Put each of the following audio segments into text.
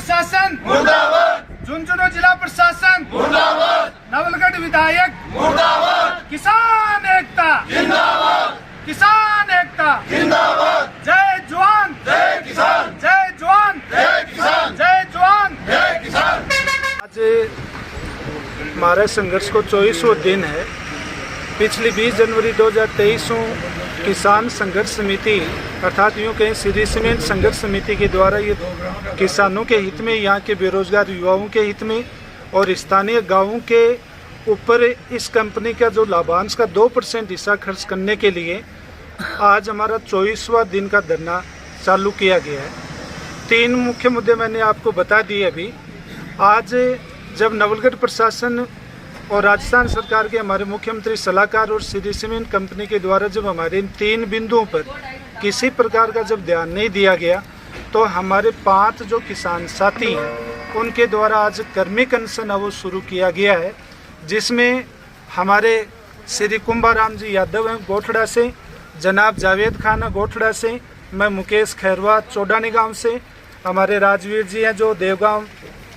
प्रशासन मुर्दाबाद, झुंझुनू जिला प्रशासन मुर्दाबाद, नवलगढ़ विधायक मुर्दाबाद, किसान एकता जिंदाबाद, किसान एकता जिंदाबाद, जय जवान जय किसान, जय जवान जय किसान, जय जवान जय किसान। आज हमारे संघर्ष को 24वां दिन है। पिछली 20 जनवरी 2023 किसान संघर्ष समिति अर्थात यूँ कहें श्री सीमेंट संघर्ष समिति के द्वारा ये किसानों के हित में, यहाँ के बेरोजगार युवाओं के हित में और स्थानीय गांवों के ऊपर इस कंपनी का जो लाभांश का 2% हिस्सा खर्च करने के लिए आज हमारा 24वां दिन का धरना चालू किया गया है। 3 मुख्य मुद्दे मैंने आपको बता दिए अभी। आज जब नवलगढ़ प्रशासन और राजस्थान सरकार के हमारे मुख्यमंत्री सलाहकार और श्री सीमेंट कंपनी के द्वारा जब हमारे इन 3 बिंदुओं पर किसी प्रकार का जब ध्यान नहीं दिया गया तो हमारे 5 जो किसान साथी हैं उनके द्वारा आज कर्मिक अनशन वो शुरू किया गया है, जिसमें हमारे श्री कुंभाराम जी यादव हैं गोठड़ा से, जनाब जावेद खान गोठड़ा से, मैं मुकेश खैरवा चौडानी गांव से, हमारे राजवीर जी हैं जो देवगांव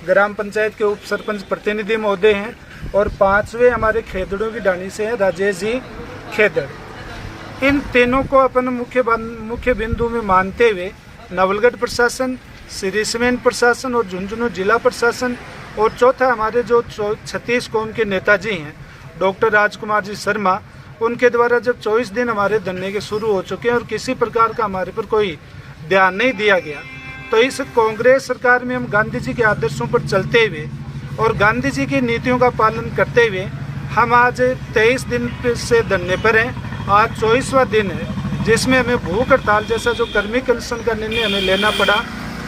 ग्राम पंचायत के उप सरपंच प्रतिनिधि महोदय हैं और 5वें हमारे खेदड़ों की ढाणी से हैं राजेश जी खेदड़। इन तीनों को अपन मुख्य बिंदु में मानते हुए नवलगढ़ प्रशासन, श्री सीमेंट प्रशासन और झुंझुनू जिला प्रशासन और चौथा हमारे जो 36 कौम के नेताजी हैं डॉक्टर राजकुमार जी शर्मा, उनके द्वारा जब 24 दिन हमारे धरने के शुरू हो चुके हैं और किसी प्रकार का हमारे पर कोई ध्यान नहीं दिया गया, तो इस कांग्रेस सरकार में हम गांधी जी के आदर्शों पर चलते हुए और गांधी जी की नीतियों का पालन करते हुए हम आज 23 दिन से धरने पर हैं। आज 24वां दिन है जिसमें हमें भूख हड़ताल जैसा जो कर्मिक अनशन का निर्णय हमें लेना पड़ा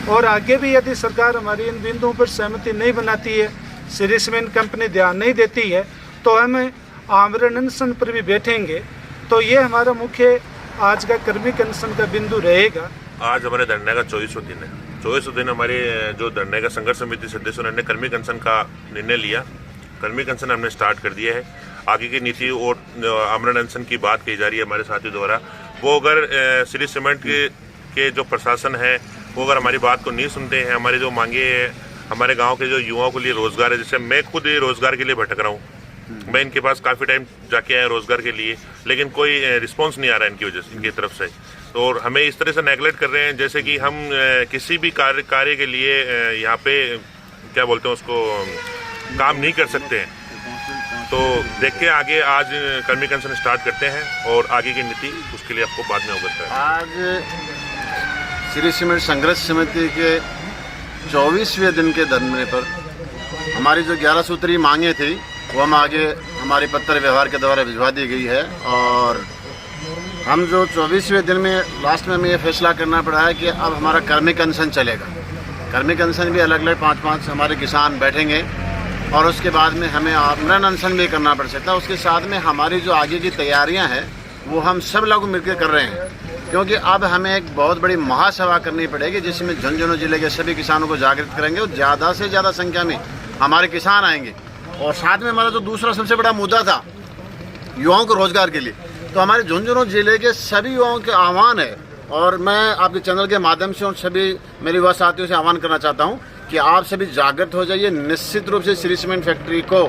और आगे भी यदि सरकार हमारी इन बिंदुओं पर सहमति नहीं बनाती है, श्री सीमेंट कंपनी ध्यान नहीं देती है, तो हम आमरण अनशन पर भी बैठेंगे। तो ये हमारा मुख्य आज का कर्मिक अनशन का बिंदु रहेगा। आज हमारे धरने का 24वां दिन है। 24वां दिन हमारे जो धरने का संघर्ष समिति सदस्यों ने कर्मिक अनशन का निर्णय लिया। कर्मिक अनशन हमने स्टार्ट कर दिया है। आगे की नीति और आमरण अनशन की बात कही जा रही है हमारे साथियों द्वारा, वो अगर श्री सीमेंट के जो प्रशासन है वो अगर हमारी बात को नहीं सुनते हैं, हमारी जो मांगे हमारे गाँव के जो युवाओं के लिए रोजगार है, जैसे मैं खुद रोजगार के लिए भटक रहा हूँ, मैं इनके पास काफ़ी टाइम जाके आया रोजगार के लिए, लेकिन कोई रिस्पॉन्स नहीं आ रहा है इनकी वजह से, इनकी तरफ से। तो और हमें इस तरह से नेगलेक्ट कर रहे हैं जैसे कि हम किसी भी कार्य के लिए यहाँ पे क्या बोलते हैं उसको काम नहीं कर सकते हैं। तो देख के आगे आज कर्मिक अनशन स्टार्ट करते हैं और आगे की नीति उसके लिए आपको बाद में अवगत करें। आज श्री सीमेंट संघर्ष समिति के 24वें दिन के धरने पर हमारी जो 11 सूत्री मांगे थी वो हम आगे हमारे पत्र व्यवहार के द्वारा भिजवा दी गई है और हम जो 24वें दिन में लास्ट में हमें ये फैसला करना पड़ा है कि अब हमारा कर्मिक अनशन चलेगा। कर्मिक अनशन भी अलग अलग 5-5 हमारे किसान बैठेंगे और उसके बाद में हमें आमरण अनशन भी करना पड़ सकता है। उसके साथ में हमारी जो आगे की तैयारियां हैं वो हम सब लोग मिलकर कर रहे हैं, क्योंकि अब हमें एक बहुत बड़ी महासभा करनी पड़ेगी जिसमें झुंझुनू जिले के सभी किसानों को जागृत करेंगे और ज़्यादा से ज़्यादा संख्या में हमारे किसान आएंगे। और साथ में हमारा जो दूसरा सबसे बड़ा मुद्दा था युवाओं को रोजगार के लिए, तो हमारे झुंझुनू जिले के सभी युवाओं के आह्वान है और मैं आपके चैनल के माध्यम से उन सभी मेरे युवा साथियों से आह्वान करना चाहता हूं कि आप सभी जागृत हो जाइए। निश्चित रूप से श्री सीमेंट फैक्ट्री को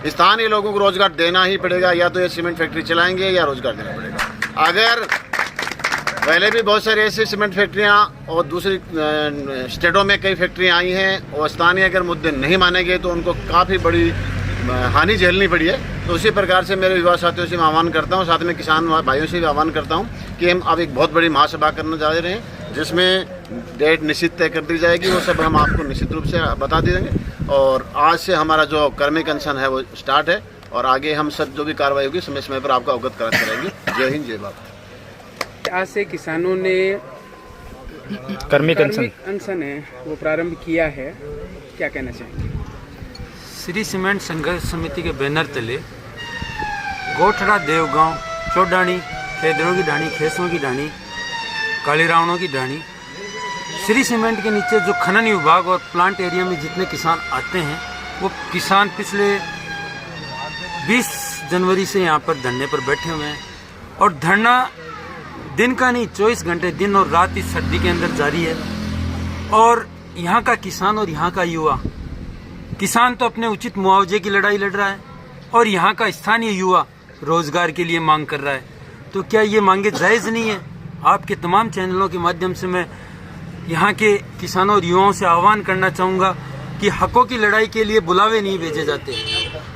स्थानीय लोगों को रोजगार देना ही पड़ेगा, या तो ये सीमेंट फैक्ट्री चलाएंगे या रोजगार देना पड़ेगा। अगर पहले भी बहुत सारी ऐसी सीमेंट फैक्ट्रियाँ और दूसरी स्टेटों में कई फैक्ट्रियाँ आई हैं और स्थानीय अगर मुद्दे नहीं माने गए तो उनको काफ़ी बड़ी हानि झेलनी पड़ी है। तो उसी प्रकार से मेरे युवा साथियों से मैं आह्वान करता हूं, साथ में किसान भाइयों से भी आह्वान करता हूं कि हम अब एक बहुत बड़ी महासभा करने जा रहे हैं जिसमें डेट निश्चित तय कर दी जाएगी। वो सब हम आपको निश्चित रूप से बता देंगे और आज से हमारा जो कर्मिक अनशन है वो स्टार्ट है और आगे हम सब जो भी कार्रवाई होगी समय समय पर आपको अवगत कराते रहेंगे। जय हिंद, जय भारत। आज से किसानों ने कर्मिक अनशन है वो प्रारंभ किया है, क्या कहना चाहेंगे? श्री सीमेंट संघर्ष समिति के बैनर तले गोठड़ा, देवगांव, चौडानी, खेदड़ों की ढाणी, खेसों की ढाणी, काली रावणों की ढाणी, श्री सीमेंट के नीचे जो खनन विभाग और प्लांट एरिया में जितने किसान आते हैं वो किसान पिछले 20 जनवरी से यहाँ पर धरने पर बैठे हुए हैं और धरना दिन का नहीं 24 घंटे दिन और रात इस सर्दी के अंदर जारी है। और यहाँ का किसान और यहाँ का युवा, किसान तो अपने उचित मुआवजे की लड़ाई लड़ रहा है और यहाँ का स्थानीय युवा रोजगार के लिए मांग कर रहा है। तो क्या ये मांगे जायज़ नहीं है? आपके तमाम चैनलों के माध्यम से मैं यहाँ के किसानों और युवाओं से आह्वान करना चाहूँगा कि हकों की लड़ाई के लिए बुलावे नहीं भेजे जाते।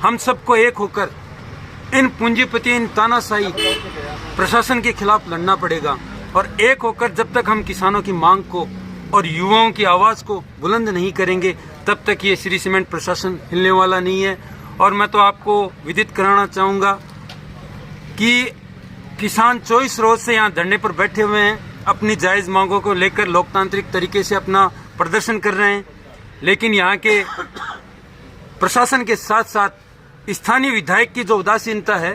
हम सबको एक होकर इन पूंजीपति, इन तानाशाही प्रशासन के खिलाफ लड़ना पड़ेगा और एक होकर जब तक हम किसानों की मांग को और युवाओं की आवाज़ को बुलंद नहीं करेंगे तब तक ये श्री सीमेंट प्रशासन हिलने वाला नहीं है। और मैं तो आपको विदित कराना चाहूँगा कि किसान 24 रोज से यहाँ धरने पर बैठे हुए हैं, अपनी जायज़ मांगों को लेकर लोकतांत्रिक तरीके से अपना प्रदर्शन कर रहे हैं, लेकिन यहाँ के प्रशासन के साथ साथ स्थानीय विधायक की जो उदासीनता है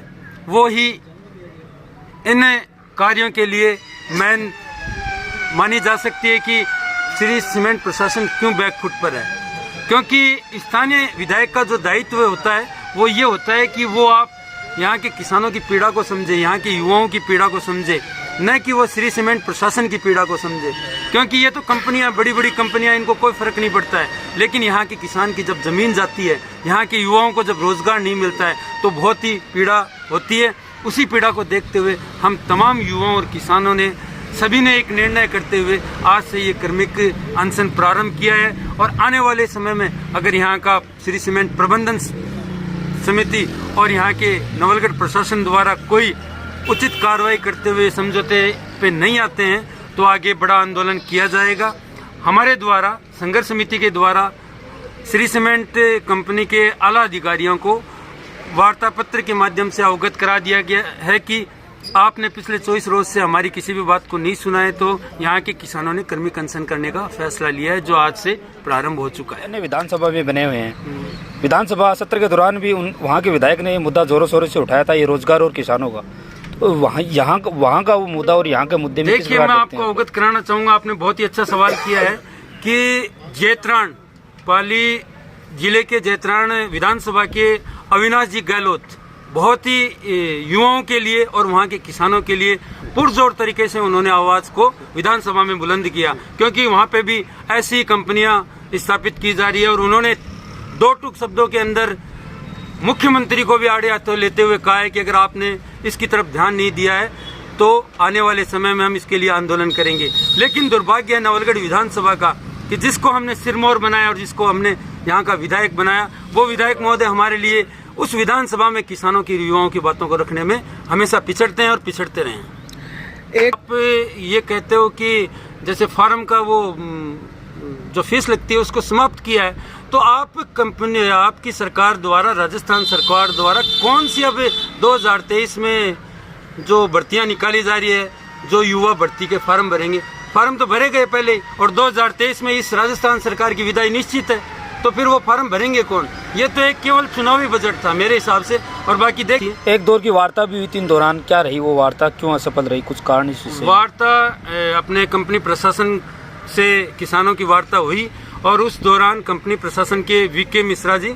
वो ही इन कार्यों के लिए मेन मानी जा सकती है कि श्री सीमेंट प्रशासन क्यों बैकफुट पर है। क्योंकि स्थानीय विधायक का जो दायित्व होता है वो ये होता है कि वो आप यहाँ के किसानों की पीड़ा को समझे, यहाँ के युवाओं की पीड़ा को समझे, न कि वो श्री सीमेंट प्रशासन की पीड़ा को समझे। क्योंकि ये तो कंपनियां, बड़ी बड़ी कंपनियां, इनको कोई फर्क नहीं पड़ता है, लेकिन यहाँ के किसान की जब जमीन जाती है, यहाँ के युवाओं को जब रोजगार नहीं मिलता है तो बहुत ही पीड़ा होती है। उसी पीड़ा को देखते हुए हम तमाम युवाओं और किसानों ने सभी ने एक निर्णय करते हुए आज से ये क्रमिक अनशन प्रारंभ किया है। और आने वाले समय में अगर यहाँ का श्री सीमेंट प्रबंधन समिति और यहाँ के नवलगढ़ प्रशासन द्वारा कोई उचित कार्रवाई करते हुए समझौते पे नहीं आते हैं तो आगे बड़ा आंदोलन किया जाएगा। हमारे द्वारा, संघर्ष समिति के द्वारा श्री सीमेंट कंपनी के आला अधिकारियों को वार्ता पत्र के माध्यम से अवगत करा दिया गया है कि आपने पिछले 24 रोज से हमारी किसी भी बात को नहीं सुना है, तो यहाँ के किसानों ने कर्मी अनशन करने का फैसला लिया है जो आज से प्रारंभ हो चुका है। विधानसभा में बने हुए हैं, विधानसभा सत्र के दौरान भी वहाँ के विधायक ने ये मुद्दा जोरों शोरों से उठाया था, ये रोजगार और किसानों का। तो वहाँ का वो मुद्दा और यहाँ के मुद्दे में देखिए, मैं आपको अवगत कराना चाहूँगा, आपने बहुत ही अच्छा सवाल किया है कि जैत्रान, पाली जिले के जैत्रान विधानसभा के अविनाश जी गहलोत बहुत ही युवाओं के लिए और वहाँ के किसानों के लिए पुरजोर तरीके से उन्होंने आवाज़ को विधानसभा में बुलंद किया, क्योंकि वहाँ पे भी ऐसी कंपनियां स्थापित की जा रही है। और उन्होंने दो टूक शब्दों के अंदर मुख्यमंत्री को भी आड़े हाथों लेते हुए कहा है कि अगर आपने इसकी तरफ ध्यान नहीं दिया है तो आने वाले समय में हम इसके लिए आंदोलन करेंगे। लेकिन दुर्भाग्य है नवलगढ़ विधानसभा का कि जिसको हमने सिरमौर बनाया और जिसको हमने यहाँ का विधायक बनाया, वो विधायक महोदय हमारे लिए उस विधानसभा में किसानों की, युवाओं की बातों को रखने में हमेशा पिछड़ते हैं और पिछड़ते रहे हैं। आप ये कहते हो कि जैसे फार्म का वो जो फीस लगती है उसको समाप्त किया है, तो आप कंपनी, आपकी सरकार द्वारा, राजस्थान सरकार द्वारा कौन सी अब 2023 में जो भर्तियां निकाली जा रही है, जो युवा भर्ती के फार्म भरेंगे, फार्म तो भरे गए पहले ही और 2023 में इस राजस्थान सरकार की विदाई निश्चित है, तो फिर वो फार्म भरेंगे कौन? ये तो एक केवल चुनावी बजट था मेरे हिसाब से। और बाकी देखिए, एक दौर की वार्ता भी हुई थी इन दौरान, क्या रही वो वार्ता, क्यों असफल रही, कुछ कारण इससे? वार्ता अपने कंपनी प्रशासन से किसानों की वार्ता हुई और उस दौरान कंपनी प्रशासन के वीके मिश्रा जी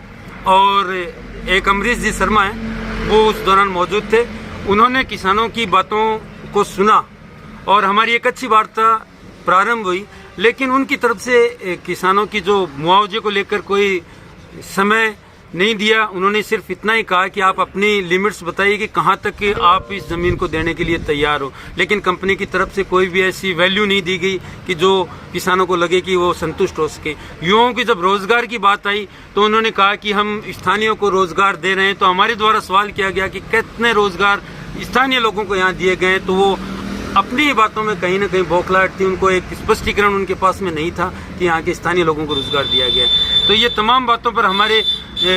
और एक अमरीश जी शर्मा हैं, वो उस दौरान मौजूद थे। उन्होंने किसानों की बातों को सुना और हमारी एक अच्छी वार्ता प्रारंभ हुई, लेकिन उनकी तरफ से किसानों की जो मुआवजे को लेकर कोई समय नहीं दिया। उन्होंने सिर्फ इतना ही कहा कि आप अपनी लिमिट्स बताइए कि कहाँ तक आप इस ज़मीन को देने के लिए तैयार हो, लेकिन कंपनी की तरफ से कोई भी ऐसी वैल्यू नहीं दी गई कि जो किसानों को लगे कि वो संतुष्ट हो सके। युवाओं की जब रोज़गार की बात आई तो उन्होंने कहा कि हम स्थानीयों को रोज़गार दे रहे हैं, तो हमारे द्वारा सवाल किया गया कि कितने रोज़गार स्थानीय लोगों को यहाँ दिए गए, तो वो अपनी ही बातों में कहीं ना कहीं बौखलाहट थी, उनको एक स्पष्टीकरण उनके पास में नहीं था कि यहाँ के स्थानीय लोगों को रोजगार दिया गया। तो ये तमाम बातों पर हमारे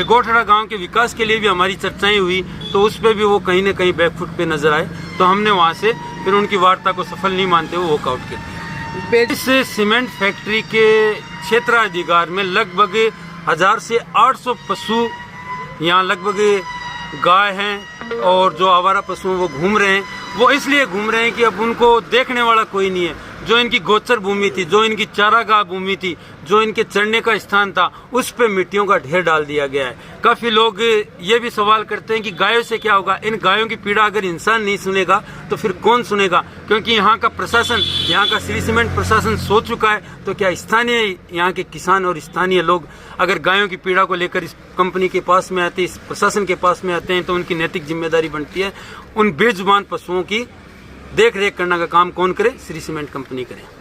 गोठड़ा गांव के विकास के लिए भी हमारी चर्चाएं हुई, तो उस पर भी वो कहीं ना कहीं बैकफुट पे नजर आए, तो हमने वहाँ से फिर उनकी वार्ता को सफल नहीं मानते हुए वॉकआउट किया। इस सीमेंट फैक्ट्री के क्षेत्राधिकार में लगभग 1000 से 800 पशु यहाँ लगभग गाय हैं और जो आवारा पशु वो घूम रहे हैं। वो इसलिए घूम रहे हैं कि अब उनको देखने वाला कोई नहीं है। जो इनकी गोचर भूमि थी, जो इनकी चारागाह भूमि थी, जो इनके चढ़ने का स्थान था, उस पे मिट्टियों का ढेर डाल दिया गया है। काफी लोग ये भी सवाल करते हैं कि गायों से क्या होगा। इन गायों की पीड़ा अगर इंसान नहीं सुनेगा तो फिर कौन सुनेगा? क्योंकि यहाँ का प्रशासन, यहाँ का श्री सीमेंट प्रशासन सो चुका है। तो क्या स्थानीय यहाँ के किसान और स्थानीय लोग अगर गायों की पीड़ा को लेकर इस कंपनी के पास में आते हैं, इस प्रशासन के पास में आते हैं, तो उनकी नैतिक जिम्मेदारी बनती है उन बेजुबान पशुओं की देख रेख करने का काम कौन करे? श्री सीमेंट कंपनी करे।